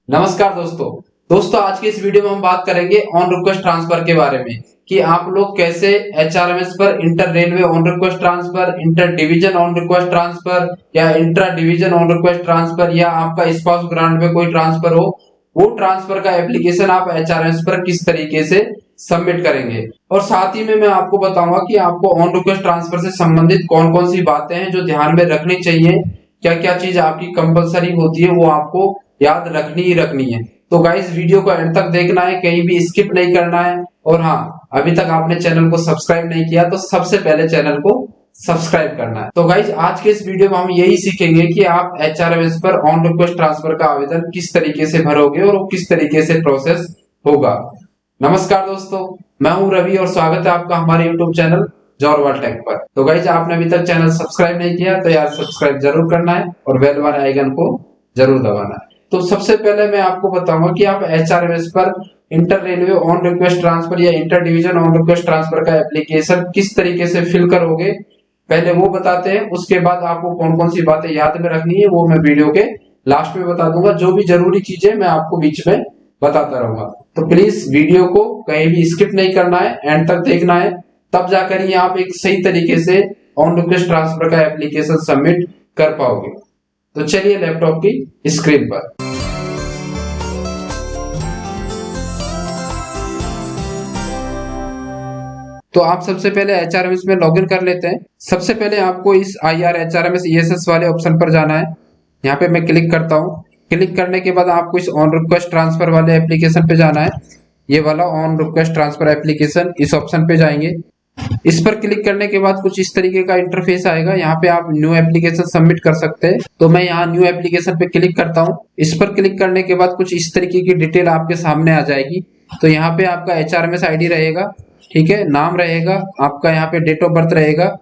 नमस्कार दोस्तों आज की इस वीडियो में हम बात करेंगे ऑन रिक्वेस्ट ट्रांसफर के बारे में कि आप लोग कैसे एचआरएमएस पर inter railway on request transfer, inter division on request transfer या intra division on request transfer या आपका स्पाउस ग्रांट में कोई ट्रांसफर हो, वो ट्रांसफर का एप्लीकेशन आप एचआरएमएस पर किस तरीके से सबमिट करेंगे। और साथ ही में मैं आपको बताऊंगा कि आपको ऑन रिक्वेस्ट ट्रांसफर से संबंधित कौन कौन सी बातें हैं जो ध्यान में रखनी चाहिए, क्या क्या चीज आपकी कंपलसरी होती है वो आपको याद रखनी ही रखनी है। तो गाइस वीडियो को एंड तक देखना है, कहीं भी स्किप नहीं करना है। और हाँ, अभी तक आपने चैनल को सब्सक्राइब नहीं किया तो सबसे पहले चैनल को सब्सक्राइब करना है। तो गाइस आज के इस वीडियो में हम यही सीखेंगे कि आप एचआरएमएस पर ऑन रिक्वेस्ट ट्रांसफर का आवेदन किस तरीके से भरोगे और किस तरीके से प्रोसेस होगा। नमस्कार दोस्तों, मैं हूं रवि और स्वागत है आपका हमारे यूट्यूब चैनल जॉरवाल टेक पर। तो गाइस आपने अभी तक चैनल सब्सक्राइब नहीं किया तो यार सब्सक्राइब जरूर करना है और बेल वाले आइकन को जरूर दबाना है। तो सबसे पहले मैं आपको बताऊंगा कि आप एचआरएमएस पर inter railway on request transfer या inter division on request transfer का एप्लीकेशन किस तरीके से फिल करोगे, पहले वो बताते हैं। उसके बाद आपको कौन कौन सी बातें याद में रखनी है वो मैं वीडियो के लास्ट में बता दूंगा। जो भी जरूरी चीजें मैं आपको बीच में बताता रहूंगा। तो प्लीज वीडियो को कहीं भी स्किप नहीं करना है, एंड तक देखना है, तब जाकर ही आप एक सही तरीके से ऑन रिक्वेस्ट ट्रांसफर का एप्लीकेशन सबमिट कर पाओगे। तो चलिए लैपटॉप की स्क्रीन पर। तो आप सबसे पहले एचआरएमएस में लॉगिन कर लेते हैं। सबसे पहले आपको इस IR एचआरएमएस ESS वाले ऑप्शन पर जाना है। यहाँ पे मैं क्लिक करता हूँ। क्लिक करने के बाद आपको इस ऑन रिक्वेस्ट ट्रांसफर वाले एप्लीकेशन पे जाना है। ये वाला ऑन रिक्वेस्ट ट्रांसफर एप्लीकेशन, इस ऑप्शन पे जाएंगे। इस पर क्लिक करने के बाद कुछ इस तरीके का इंटरफेस आएगा। यहाँ पे आप न्यू एप्लीकेशन सबमिट कर सकते हैं। तो मैं यहाँ न्यू एप्लीकेशन पे क्लिक करता हूँ। इस पर क्लिक करने के बाद कुछ इस तरीके की डिटेल आपके सामने आ जाएगी। तो यहाँ पे आपका एचआरएमएस ID रहेगा, ठीक है, नाम रहेगा आपका, यहाँ पे डेट ऑफ बर्थ रहेगा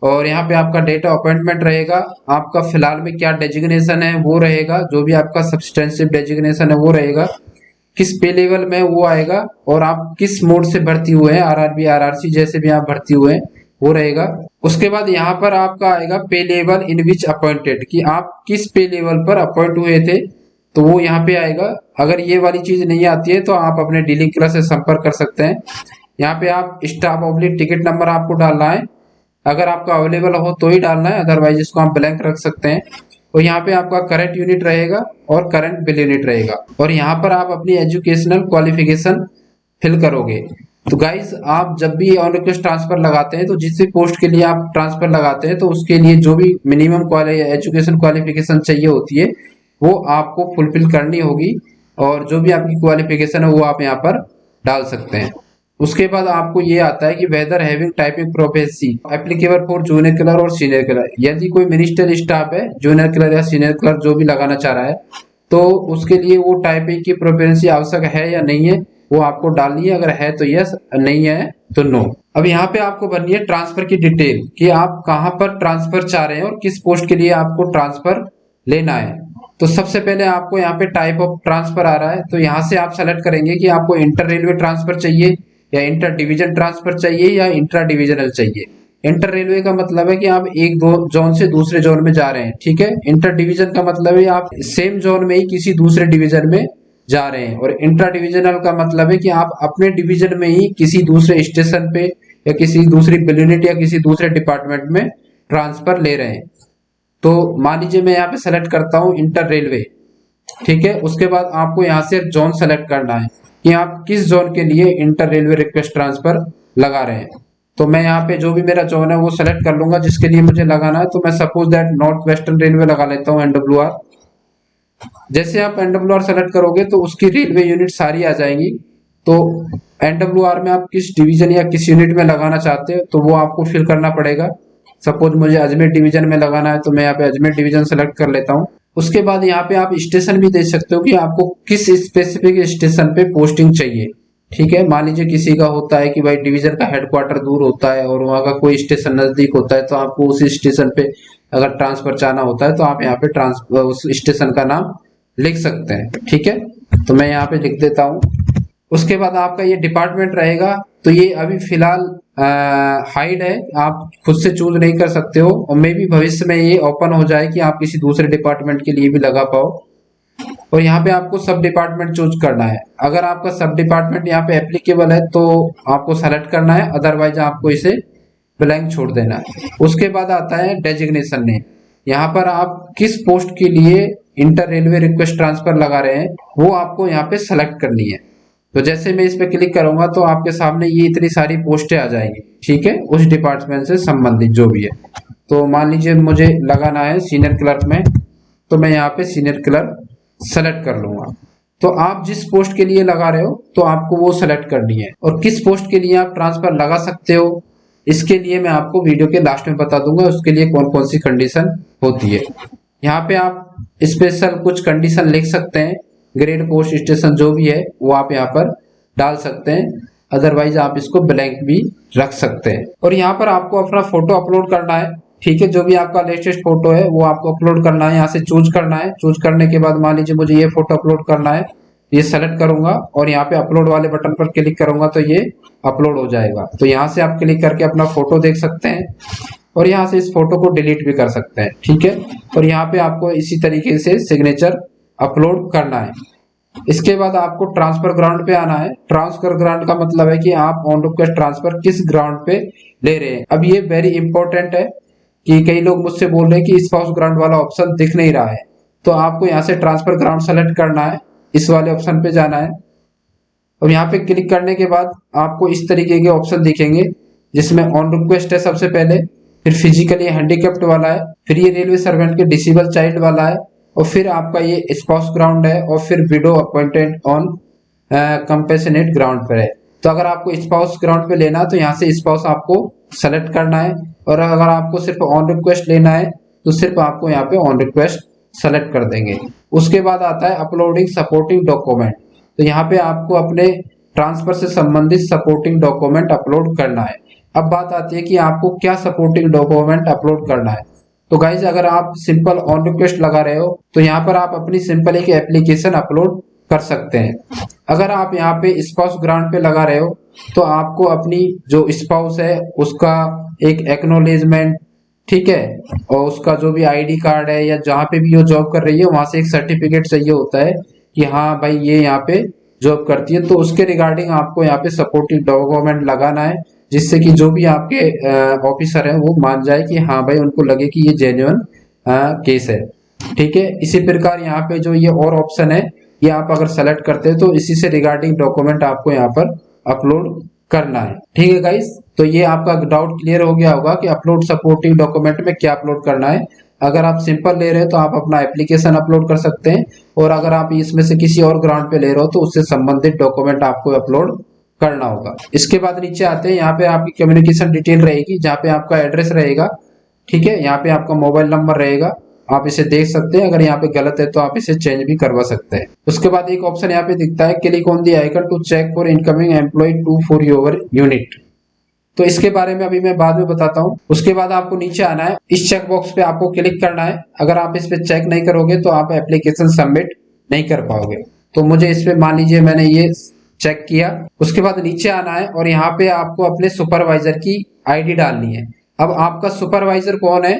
और यहाँ पे आपका डेट ऑफ अपॉइंटमेंट रहेगा। आपका फिलहाल में क्या डेजिग्नेशन है वो रहेगा, जो भी आपका सब्सटेंसिव डेजिग्नेशन है वो रहेगा, किस पे लेवल में वो आएगा और आप किस मोड से भर्ती हुए हैं, RRB RRC जैसे भी आप भर्ती हुए हैं वो रहेगा। उसके बाद यहाँ पर आपका आएगा पे लेवल इन विच अपॉइंटेड, कि आप किस पे लेवल पर अपॉइंट हुए थे, तो वो यहाँ पे आएगा। अगर ये वाली चीज नहीं आती है तो आप अपने डीलिंग क्लर्क से संपर्क कर सकते हैं। यहाँ पे आप स्टाफ ऑब्लिक टिकट नंबर आपको डालना है, अगर आपका अवेलेबल हो तो ही डालना है, अदरवाइज इसको आप ब्लैंक रख सकते हैं। और यहाँ पे आपका करंट यूनिट रहेगा और करंट बिल यूनिट रहेगा और यहाँ पर आप अपनी एजुकेशनल क्वालिफिकेशन फिल करोगे। तो गाइज आप जब भी ऑन रिक्वेस्ट ट्रांसफर लगाते हैं तो जिस भी पोस्ट के लिए आप ट्रांसफर लगाते हैं तो उसके लिए जो भी मिनिमम एजुकेशन क्वालिफिकेशन चाहिए होती है वो आपको फुलफिल करनी होगी और जो भी आपकी क्वालिफिकेशन है वो आप यहाँ पर डाल सकते हैं। उसके बाद आपको ये आता है कि whether having typing proficiency applicable for junior clerk और सीनियर क्लर्क। यदि कोई मिनिस्ट्रियल स्टाफ है, जूनियर क्लर्क या सीनियर क्लर्क जो भी लगाना चाह रहा है, तो उसके लिए वो टाइपिंग की प्रोफेसी आवश्यक है या नहीं है वो आपको डालनी है। अगर है तो यस, नहीं है तो नो। अब यहाँ पे आपको भरनी है ट्रांसफर की डिटेल कि आप कहाँ पर ट्रांसफर चाह रहे हैं और किस पोस्ट के लिए आपको ट्रांसफर लेना है। तो सबसे पहले आपको यहाँ पे टाइप ऑफ ट्रांसफर आ रहा है, तो यहाँ से आप सेलेक्ट करेंगे कि आपको इंटर रेलवे ट्रांसफर चाहिए या इंटर डिवीजन ट्रांसफर चाहिए या इंट्रा डिविजनल चाहिए। इंटर रेलवे का मतलब है कि आप एक दो जोन से दूसरे जोन में जा रहे हैं, ठीक है। इंटर डिवीजन का मतलब है आप सेम जोन में ही किसी दूसरे डिवीजन में जा रहे हैं और इंट्रा डिविजनल का मतलब है कि आप अपने डिवीजन में ही किसी दूसरे स्टेशन पे या किसी दूसरी यूनिट या किसी दूसरे डिपार्टमेंट में ट्रांसफर ले रहे हैं। तो मान लीजिए मैं यहाँ पे सेलेक्ट करता हूँ इंटर रेलवे, ठीक है। उसके बाद आपको यहाँ से जोन सेलेक्ट करना है कि आप किस जोन के लिए इंटर रेलवे रिक्वेस्ट ट्रांसफर लगा रहे हैं। तो मैं यहाँ पे जो भी मेरा जोन है वो सेलेक्ट कर लूंगा जिसके लिए मुझे लगाना है। तो मैं suppose that north western railway लगा लेता हूँ, NWR। जैसे आप NWR सेलेक्ट करोगे तो उसकी रेलवे यूनिट सारी आ जाएंगी। तो NWR में आप किस डिवीजन या किस यूनिट में लगाना चाहते हो तो वो आपको फिल करना पड़ेगा। सपोज मुझे अजमेर डिवीजन में लगाना है तो मैं यहाँ पे अजमेर डिवीजन सेलेक्ट कर लेता हूँ। उसके बाद यहाँ पे आप स्टेशन भी दे सकते हो कि आपको किस स्पेसिफिक स्टेशन पे पोस्टिंग चाहिए, ठीक है। मान लीजिए किसी का होता है कि भाई डिवीजन का हेडक्वार्टर दूर होता है और वहां का कोई स्टेशन नजदीक होता है, तो आपको उस स्टेशन पे अगर ट्रांसफर चाहना होता है तो आप यहाँ पे उस स्टेशन का नाम लिख सकते हैं, ठीक है। तो मैं यहाँ पे लिख देता हूँ। उसके बाद आपका ये डिपार्टमेंट रहेगा, तो ये अभी फिलहाल हाइड है, आप खुद से चूज नहीं कर सकते हो और मे भी भविष्य में ये ओपन हो जाए कि आप किसी दूसरे डिपार्टमेंट के लिए भी लगा पाओ। और यहाँ पे आपको सब डिपार्टमेंट चूज करना है। अगर आपका सब डिपार्टमेंट यहाँ पे एप्लीकेबल है तो आपको सेलेक्ट करना है, अदरवाइज आपको इसे ब्लैंक छोड़ देना है। उसके बाद आता है डेजिग्नेशन नेम। यहाँ पर आप किस पोस्ट के लिए इंटर रेलवे रिक्वेस्ट ट्रांसफर लगा रहे हैं वो आपको यहाँ पे सेलेक्ट करनी है। तो जैसे मैं इस पे क्लिक करूंगा तो आपके सामने ये इतनी सारी पोस्टें आ जाएंगी, ठीक है, उस डिपार्टमेंट से संबंधित जो भी है। तो मान लीजिए मुझे लगाना है सीनियर क्लर्क में, तो मैं यहाँ पे सीनियर क्लर्क सेलेक्ट कर लूंगा। तो आप जिस पोस्ट के लिए लगा रहे हो तो आपको वो सेलेक्ट करनी है, और किस पोस्ट के लिए आप ट्रांसफर लगा सकते हो इसके लिए मैं आपको वीडियो के लास्ट में बता दूंगा उसके लिए कौन कौन सी कंडीशन होती है। यहाँ पे आप स्पेशल कुछ कंडीशन लिख सकते हैं, ग्रेड पोस्ट स्टेशन जो भी है वो आप यहाँ पर डाल सकते हैं, अदरवाइज आप इसको ब्लैंक भी रख सकते हैं। और यहाँ पर आपको अपना फोटो अपलोड करना है, ठीक है, जो भी आपका लेटेस्ट फोटो है वो आपको अपलोड करना है। यहाँ से चूज करना है, चूज करने के बाद मान लीजिए मुझे ये फोटो अपलोड करना है, ये सेलेक्ट करूंगा और यहाँ पे अपलोड वाले बटन पर क्लिक करूंगा तो ये अपलोड हो जाएगा। तो यहाँ से आप क्लिक करके अपना फोटो देख सकते हैं और यहाँ से इस फोटो को डिलीट भी कर सकते हैं, ठीक है। और यहाँ पे आपको इसी तरीके से सिग्नेचर अपलोड करना है। इसके बाद आपको ट्रांसफर ग्राउंड पे आना है। ट्रांसफर ग्राउंड का मतलब है कि आप ऑन रिक्वेस्ट ट्रांसफर किस ग्राउंड पे ले रहे हैं। अब ये वेरी इंपॉर्टेंट है कि कई लोग मुझसे बोल रहे हैं कि स्पाउस ग्राउंड वाला ऑप्शन दिख नहीं रहा है, तो आपको यहाँ से ट्रांसफर ग्राउंड सेलेक्ट करना है, इस वाले ऑप्शन पे जाना है और यहाँ पे क्लिक करने के बाद आपको इस तरीके के ऑप्शन दिखेंगे जिसमें ऑन रिक्वेस्ट है सबसे पहले, फिर फिजिकली हैंडीकैप्ड वाला है, फिर ये रेलवे सर्वेंट के डिसेबल चाइल्ड वाला है, और फिर आपका ये स्पाउस ग्राउंड है, और फिर window appointed on compassionate ground पर है। तो अगर आपको स्पाउस ग्राउंड पे लेना है तो यहाँ से स्पाउस आपको सेलेक्ट करना है, और अगर आपको सिर्फ ऑन रिक्वेस्ट लेना है तो सिर्फ आपको यहाँ पे ऑन रिक्वेस्ट सेलेक्ट कर देंगे। उसके बाद आता है अपलोडिंग सपोर्टिंग डॉक्यूमेंट। तो यहाँ पे आपको अपने ट्रांसफर से संबंधित सपोर्टिंग डॉक्यूमेंट अपलोड करना है। अब बात आती है कि आपको क्या सपोर्टिंग डॉक्यूमेंट अपलोड करना है। तो गाइज अगर आप सिंपल ऑन रिक्वेस्ट लगा रहे हो तो यहाँ पर आप अपनी सिंपल एक एप्लीकेशन अपलोड कर सकते हैं। अगर आप यहाँ पे स्पाउस ग्राउंड पे लगा रहे हो तो आपको अपनी जो स्पाउस है उसका एक एक्नोलेजमेंट, ठीक है, और उसका जो भी आईडी कार्ड है या जहाँ पे भी वो जॉब कर रही है वहां से एक सर्टिफिकेट चाहिए होता है कि हाँ भाई ये यहाँ पे जॉब करती है। तो उसके रिगार्डिंग आपको यहाँ पे सपोर्टिव डॉक्यूमेंट लगाना है, जिससे कि जो भी आपके ऑफिसर है वो मान जाए कि हाँ भाई उनको लगे कि ये जेन्युइन केस है, ठीक है। इसी प्रकार यहाँ पे जो ये और ऑप्शन है ये आप अगर सेलेक्ट करते हैं तो इसी से रिगार्डिंग डॉक्यूमेंट आपको यहाँ पर अपलोड करना है, ठीक है गाइस। तो ये आपका डाउट क्लियर हो गया होगा कि अपलोड सपोर्टिंग डॉक्यूमेंट में क्या अपलोड करना है। अगर आप सिंपल ले रहे हो तो आप अपना एप्लीकेशन अपलोड कर सकते हैं, और अगर आप इसमें से किसी और ग्राउंड पे ले रहे हो तो उससे संबंधित डॉक्यूमेंट आपको अपलोड करना होगा। इसके बाद नीचे आते हैं, यहाँ पे आपकी कम्युनिकेशन डिटेल रहेगी जहाँ पे आपका एड्रेस रहेगा, ठीक है, यहाँ पे आपका मोबाइल नंबर रहेगा, आप इसे देख सकते हैं। अगर यहाँ पे गलत है तो आप इसे चेंज भी करवा सकते हैं। उसके बाद एक ऑप्शन यहाँ पे दिखता है click on the icon to check for incoming employee to for your unit. तो इसके बारे में अभी मैं बाद में बताता हूँ। उसके बाद आपको नीचे आना है, इस चेक बॉक्स पे आपको क्लिक करना है। अगर आप इस पे चेक नहीं करोगे तो आप एप्लीकेशन सबमिट नहीं कर पाओगे। तो मुझे इस पे मान लीजिए मैंने ये चेक किया। उसके बाद नीचे आना है और यहाँ पे आपको अपने सुपरवाइजर की आईडी डालनी है। अब आपका सुपरवाइजर कौन है,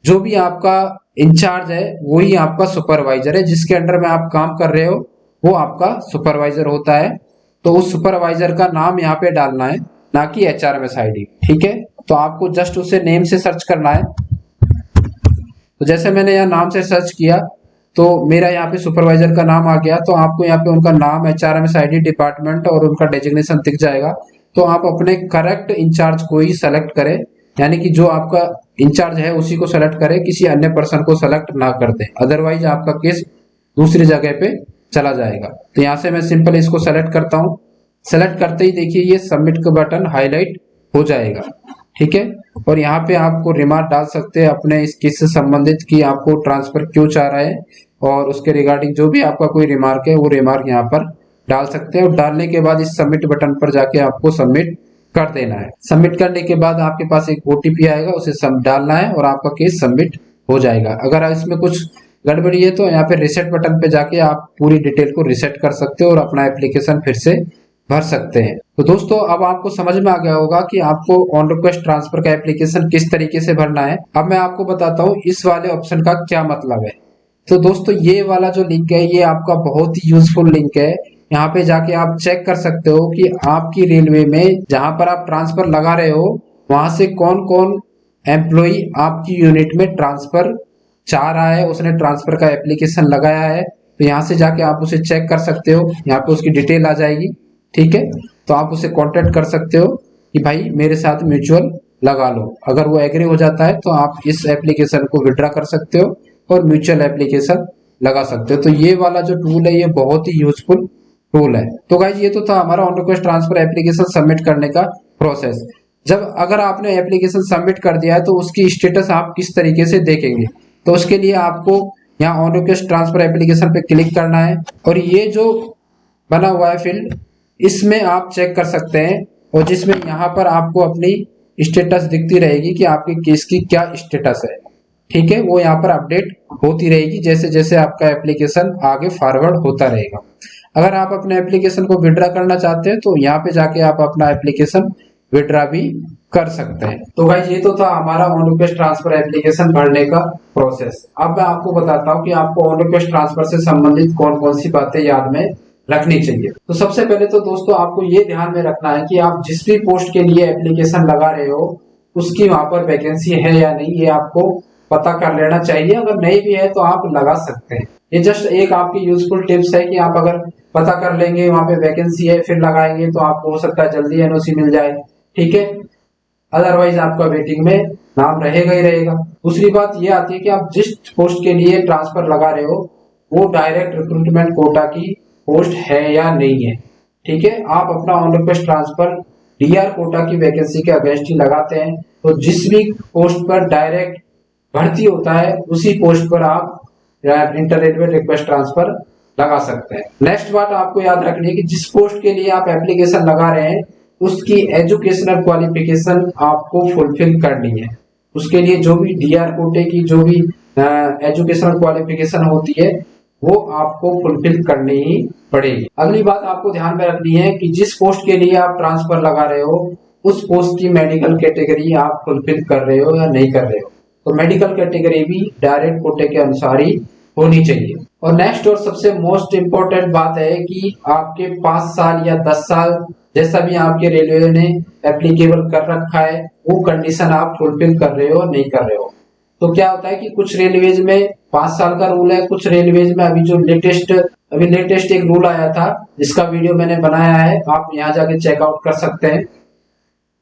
जो भी आपका इंचार्ज है वही आपका सुपरवाइजर है, जिसके अंडर में आप काम कर रहे हो वो आपका सुपरवाइजर होता है। तो उस सुपरवाइजर का नाम यहाँ पे डालना है, ना कि HRMS आईडी, ठीक है। तो आपको जस्ट उसे नेम से सर्च करना है। तो जैसे मैंने यहाँ नाम से सर्च किया तो मेरा यहाँ पे सुपरवाइजर का नाम आ गया। तो आपको यहाँ पे उनका नाम, HRMS आईडी, डिपार्टमेंट और उनका डेजिग्नेशन दिख जाएगा। तो आप अपने करेक्ट इंचार्ज को ही सेलेक्ट करें, यानी कि जो आपका इंचार्ज है उसी को सेलेक्ट करें, किसी अन्य पर्सन को सेलेक्ट ना कर दें, अदरवाइज आपका केस दूसरी जगह पे चला जाएगा। तो यहाँ से मैं सिंपल इसको सेलेक्ट करता हूँ। सेलेक्ट करते ही देखिए ये सबमिट का बटन हाईलाइट हो जाएगा, ठीक है। और यहाँ पे आपको रिमार्क डाल सकते हैं अपने इस केस से संबंधित कि आपको ट्रांसफर क्यों चाह रहा है, और उसके रिगार्डिंग जो भी आपका कोई रिमार्क है वो रिमार्क यहाँ पर डाल सकते हैं। और डालने के बाद इस सबमिट बटन पर जाके आपको सबमिट कर देना है। सबमिट करने के बाद आपके पास एक OTP आएगा, उसे सब डालना है और आपका केस सबमिट हो जाएगा। अगर इसमें कुछ गड़बड़ी है तो यहाँ पे रिसेट बटन पे जाके आप पूरी डिटेल को रिसेट कर सकते हो और अपना एप्लीकेशन फिर से भर सकते हैं। तो दोस्तों अब आपको समझ में आ गया होगा कि आपको ऑन रिक्वेस्ट ट्रांसफर का एप्लीकेशन किस तरीके से भरना है। अब मैं आपको बताता हूँ इस वाले ऑप्शन का क्या मतलब है। तो दोस्तों ये वाला जो लिंक है ये आपका बहुत ही यूजफुल लिंक है। यहाँ पे जाके आप चेक कर सकते हो कि आपकी रेलवे में जहां पर आप ट्रांसफर लगा रहे हो वहां से कौन कौन एम्प्लॉई आपकी यूनिट में ट्रांसफर चाह रहा है, उसने ट्रांसफर का एप्लीकेशन लगाया है। तो यहाँ से जाके आप उसे चेक कर सकते हो, यहाँ पे उसकी डिटेल आ जाएगी। ठीक है, तो आप उसे कांटेक्ट कर सकते हो कि भाई मेरे साथ म्यूचुअल लगा लो। अगर वो एग्री हो जाता है तो आप इस एप्लीकेशन को विड्रॉ कर सकते हो और म्यूचुअल एप्लीकेशन लगा सकते हो। तो ये वाला जो टूल है ये बहुत ही यूजफुल टूल है। तो गाइज ये तो था हमारा on request transfer application submit करने का प्रोसेस। जब अगर आपने एप्लीकेशन सबमिट कर दिया है तो उसकी स्टेटस आप किस तरीके से देखेंगे, तो उसके लिए आपको यहाँ ऑन रिक्वेस्ट ट्रांसफर एप्लीकेशन पे क्लिक करना है और ये जो बना हुआ है फील्ड इसमें आप चेक कर सकते हैं और जिसमें यहाँ पर आपको अपनी स्टेटस दिखती रहेगी कि आपके केस की क्या स्टेटस है। ठीक है, वो यहाँ पर अपडेट होती रहेगी जैसे जैसे आपका एप्लीकेशन आगे फॉरवर्ड होता रहेगा। अगर आप अपने एप्लीकेशन को विड्रॉ करना चाहते हैं तो यहाँ पे जाके आप अपना एप्लीकेशन विड्रॉ भी कर सकते हैं। तो गाइस ये तो था हमारा ऑन रिक्वेस्ट ट्रांसफर एप्लीकेशन भरने का प्रोसेस। अब मैं आपको बताता हूँ कि आपको ऑन रिक्वेस्ट ट्रांसफर से संबंधित कौन कौन सी बातें याद में रखनी चाहिए। तो सबसे पहले तो दोस्तों आपको ये ध्यान में रखना है कि आप जिस भी पोस्ट के लिए एप्लीकेशन लगा रहे हो उसकी वहां पर वैकेंसी है या नहीं, ये आपको पता कर लेना चाहिए। अगर नहीं भी है तो आप लगा सकते हैं। ये जस्ट एक आपकी यूजफुल टिप्स है कि आप अगर पता कर लेंगे वहां पे वैकेंसी है फिर लगाएंगे तो आपको हो सकता है जल्दी एनओसी मिल जाए। ठीक है, अदरवाइज आपका वेटिंग में नाम रहेगा ही रहेगा। दूसरी बात ये आती है कि आप जिस पोस्ट के लिए ट्रांसफर लगा रहे हो वो डायरेक्ट रिक्रूटमेंट कोटा की पोस्ट है या नहीं है। ठीक है, आप अपना on request transfer DR quota की वैकेंसी के अगेंस्ट ही लगाते हैं तो जिस भी पोस्ट पर डायरेक्ट भर्ती होता है उसी पोस्ट पर आप इंटर रेलवे रिक्वेस्ट ट्रांसफर लगा सकते हैं। नेक्स्ट बात आपको याद रखनी है कि जिस पोस्ट के लिए आप एप्लीकेशन लगा रहे हैं उसकी एजुकेशनल क्वालिफिकेशन आपको फुलफिल करनी है। उसके लिए जो भी डीआर कोटे की जो भी एजुकेशनल क्वालिफिकेशन होती है वो आपको फुलफिल करनी ही पड़ेगी। अगली बात आपको ध्यान में रखनी है कि जिस पोस्ट के लिए आप ट्रांसफर लगा रहे हो उस पोस्ट की मेडिकल कैटेगरी आप फुलफिल कर रहे हो या नहीं कर रहे हो। तो मेडिकल कैटेगरी भी डायरेक्ट कोटे के अनुसार ही होनी चाहिए। और नेक्स्ट और सबसे मोस्ट इम्पोर्टेंट बात है कि आपके 5 साल या 10 साल जैसा भी आपके रेलवे ने एप्लीकेबल कर रखा है वो कंडीशन आप फुलफिल कर रहे हो नहीं कर रहे हो। तो क्या होता है कि कुछ रेलवेज में 5 साल का रूल है, कुछ रेलवेज में अभी जो लेटेस्ट एक रूल आया था जिसका वीडियो मैंने बनाया है, आप यहाँ जाके चेकआउट कर सकते हैं।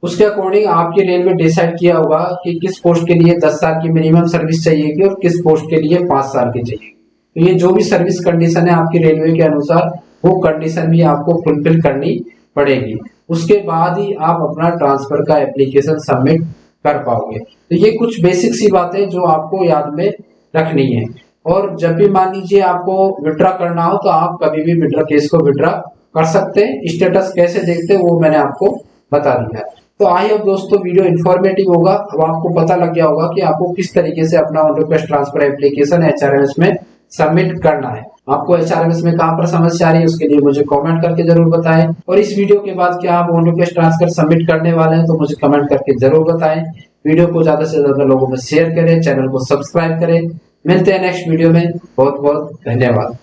उसके अकॉर्डिंग आपकी रेलवे डिसाइड किया होगा कि किस पोस्ट के लिए 10 साल की मिनिमम सर्विस चाहिए और किस पोस्ट के लिए 5 साल की चाहिए। तो ये जो भी सर्विस कंडीशन है आपकी रेलवे के अनुसार वो कंडीशन भी आपको फुलफिल करनी पड़ेगी। उसके बाद ही आप अपना ट्रांसफर का एप्लीकेशन सबमिट कर पाओगे। तो ये कुछ बेसिक सी बातें जो आपको याद में रखनी है। और जब भी मान लीजिए आपको विड्रॉ करना हो तो आप कभी भी विड्रॉ केस को विड्रॉ कर सकते हैं। स्टेटस कैसे देखते हैं वो मैंने आपको बता दिया है। तो आई होप दोस्तों वीडियो इन्फॉर्मेटिव होगा। अब आपको पता लग गया होगा कि आपको किस तरीके से अपना on request transfer application HRMS में सबमिट करना है। आपको एचआरएमएस में कहां पर समस्या आ रही है उसके लिए मुझे कमेंट करके जरूर बताएं। और इस वीडियो के बाद क्या आप ऑन रिक्वेस्ट ट्रांसफर सबमिट करने वाले हैं तो मुझे कमेंट करके जरूर बताएं। वीडियो को ज्यादा से ज्यादा लोगों में शेयर करें, चैनल को सब्सक्राइब करें। मिलते हैं नेक्स्ट वीडियो में। बहुत बहुत धन्यवाद।